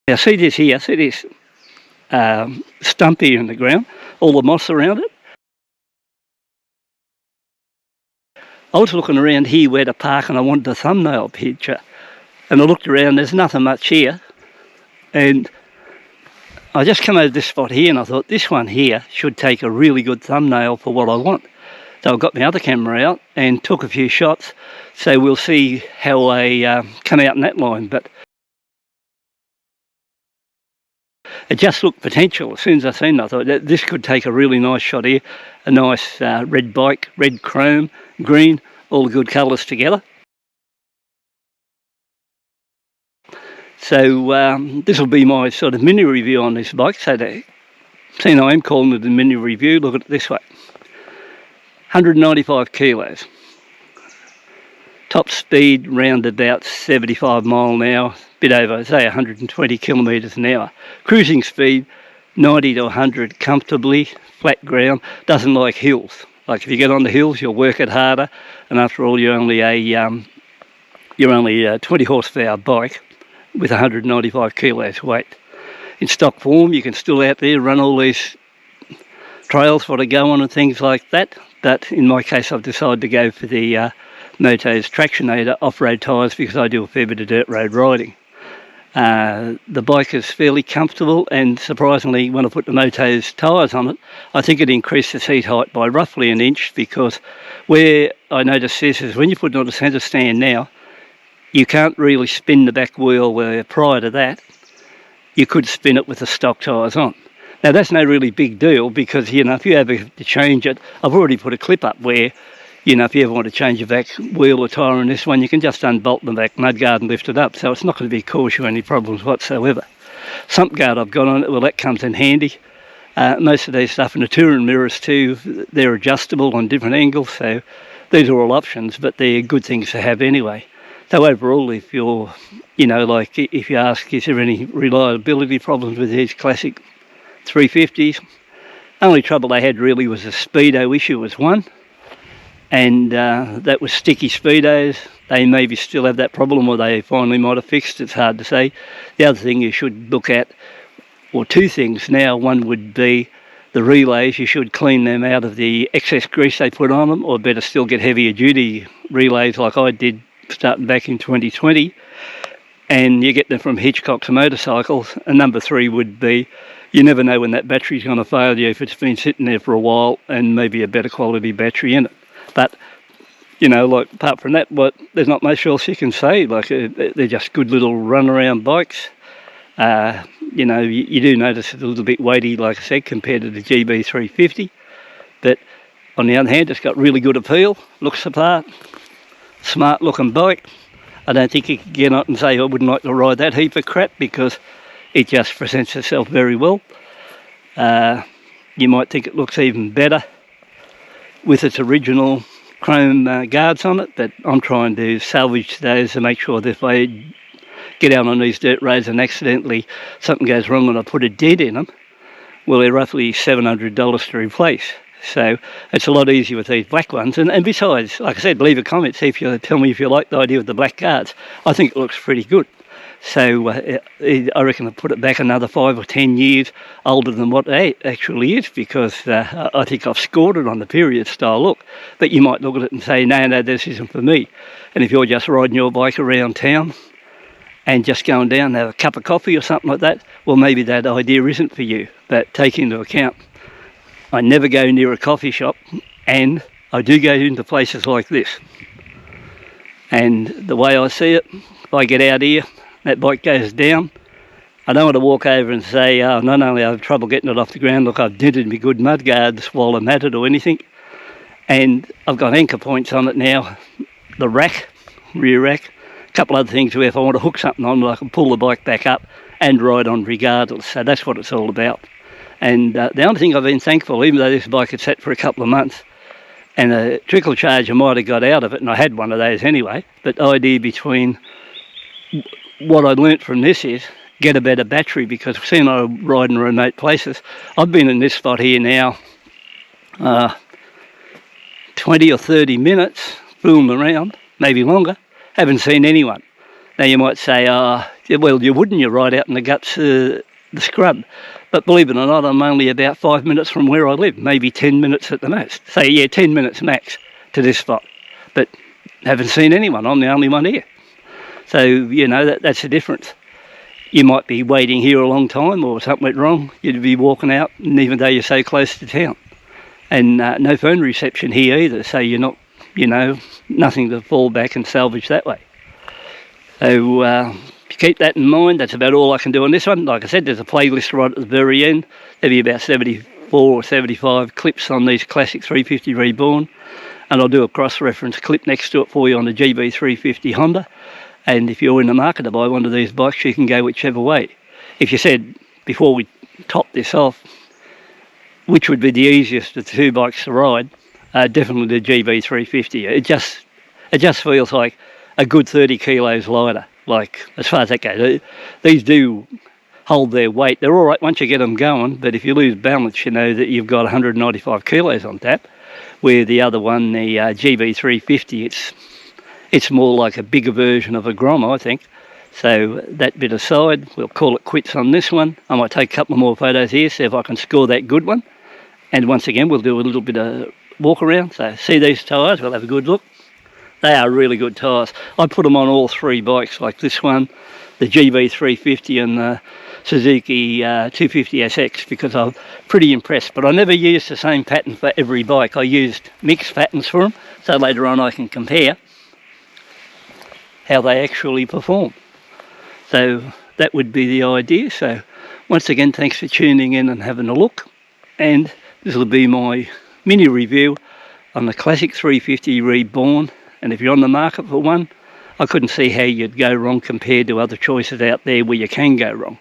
Now see this here, see this stump here in the ground, all the moss around it. I was looking around here where to park and I wanted a thumbnail picture, and I looked around, there's nothing much here, and I just come over this spot here and I thought this one here should take a really good thumbnail for what I want. So I got my other camera out and took a few shots, so we'll see how I come out in that line. But it just looked potential. As soon as I seen it, I thought that this could take a really nice shot here. A nice red bike, red chrome, green, all the good colours together. So this will be my sort of mini review on this bike. So seeing I am calling it a mini review, look at it this way. 195 kilos. Top speed round about 75 mile an hour, bit over, say 120 kilometres an hour. Cruising speed 90 to 100 comfortably, flat ground, doesn't like hills. Like if you get on the hills, you'll work it harder, and after all, you're only a 20 horsepower bike with 195 kilos weight. In stock form, you can still out there run all these trails for to go on and things like that, but in my case I've decided to go for the Moto's Tractionator off-road tyres because I do a fair bit of dirt road riding. The bike is fairly comfortable, and surprisingly when I put the Moto's tyres on it, I think it increased the seat height by roughly an inch, because where I noticed this is when you put it on the centre stand now, you can't really spin the back wheel, where prior to that you could spin it with the stock tyres on. Now that's no really big deal, because you know, if you ever have to change it, I've already put a clip up where, you know, if you ever want to change your back wheel or tyre on this one, you can just unbolt the back mudguard and lift it up, so it's not going to cause you any problems whatsoever. Sump guard I've got on it, well, that comes in handy. Most of these stuff, and the touring mirrors too, they're adjustable on different angles, so these are all options, but they're good things to have anyway. So overall, if you're, you know, like if you ask, is there any reliability problems with these classic 350s? Only trouble they had really was a speedo issue was one, and that was sticky speedos. They maybe still have that problem, or they finally might have fixed it, it's hard to say. The other thing you should look at, or two things now, one would be the relays. You should clean them out of the excess grease they put on them, or better still get heavier duty relays like I did starting back in 2020, and you get them from Hitchcock's motorcycles. And number three would be, you never know when that battery's going to fail you if it's been sitting there for a while and maybe a better quality battery in it. But you know, like apart from that, there's not much else you can say. Like they're just good little run around bikes. You know, you do notice it's a little bit weighty, like I said, compared to the GB350, but on the other hand, it's got really good appeal, looks the part. Smart looking bike. I don't think you can get on and say I wouldn't like to ride that heap of crap, because it just presents itself very well. You might think it looks even better with its original chrome guards on it, but I'm trying to salvage those to make sure that if I get out on these dirt roads and accidentally something goes wrong and I put a dent in them, well, they're roughly $700 to replace. So it's a lot easier with these black ones. And besides, like I said, leave a comment, see if you tell me if you like the idea of the black guards. I think it looks pretty good. So I reckon I'll put it back another 5 or 10 years older than what it actually is, because I think I've scored it on the period style look. But you might look at it and say, no, this isn't for me. And if you're just riding your bike around town and just going down and have a cup of coffee or something like that, well, maybe that idea isn't for you. But take into account, I never go near a coffee shop, and I do go into places like this. And the way I see it, if I get out here, that bike goes down, I don't want to walk over and say, oh, not only I have trouble getting it off the ground, look, I've dented me good mud guards while I'm at it or anything, and I've got anchor points on it now, the rack, rear rack, a couple other things where if I want to hook something on, I can pull the bike back up and ride on regardless. So that's what it's all about. And the only thing I've been thankful, even though this bike had sat for a couple of months, and a trickle charge I might have got out of it, and I had one of those anyway, but the idea between what I learnt from this is get a better battery, because seeing I ride in remote places, I've been in this spot here now 20 or 30 minutes, fooling around, maybe longer, haven't seen anyone. Now you might say, well, you wouldn't, you're right out in the guts of the scrub. But believe it or not, I'm only about 5 minutes from where I live, maybe 10 minutes at the most. So yeah, 10 minutes max to this spot. But haven't seen anyone, I'm the only one here. So, you know, that's the difference. You might be waiting here a long time, or something went wrong, you'd be walking out, and even though you're so close to town. And no phone reception here either, so you're not, you know, nothing to fall back and salvage that way. So keep that in mind. That's about all I can do on this one. Like I said, there's a playlist right at the very end. There'll be about 74 or 75 clips on these classic 350 Reborn, and I'll do a cross-reference clip next to it for you on the GB350 Honda. And if you're in the market to buy one of these bikes, you can go whichever way. If you said, before we top this off, which would be the easiest of the two bikes to ride, definitely the GB350. It just feels like a good 30 kilos lighter, like, as far as that goes. These do hold their weight. They're all right once you get them going, but if you lose balance, you know that you've got 195 kilos on tap, where the other one, the GB350, it's more like a bigger version of a Grom, I think. So that bit aside, we'll call it quits on this one. I might take a couple more photos here, see if I can score that good one. And once again, we'll do a little bit of walk around. So see these tyres, we'll have a good look. They are really good tyres. I put them on all three bikes, like this one, the GB350 and the Suzuki 250SX, because I'm pretty impressed. But I never used the same pattern for every bike. I used mixed patterns for them, so later on I can compare how they actually perform. So that would be the idea. So once again, thanks for tuning in and having a look. And this will be my mini review on the classic 350 Reborn. And if you're on the market for one, I couldn't see how you'd go wrong compared to other choices out there where you can go wrong.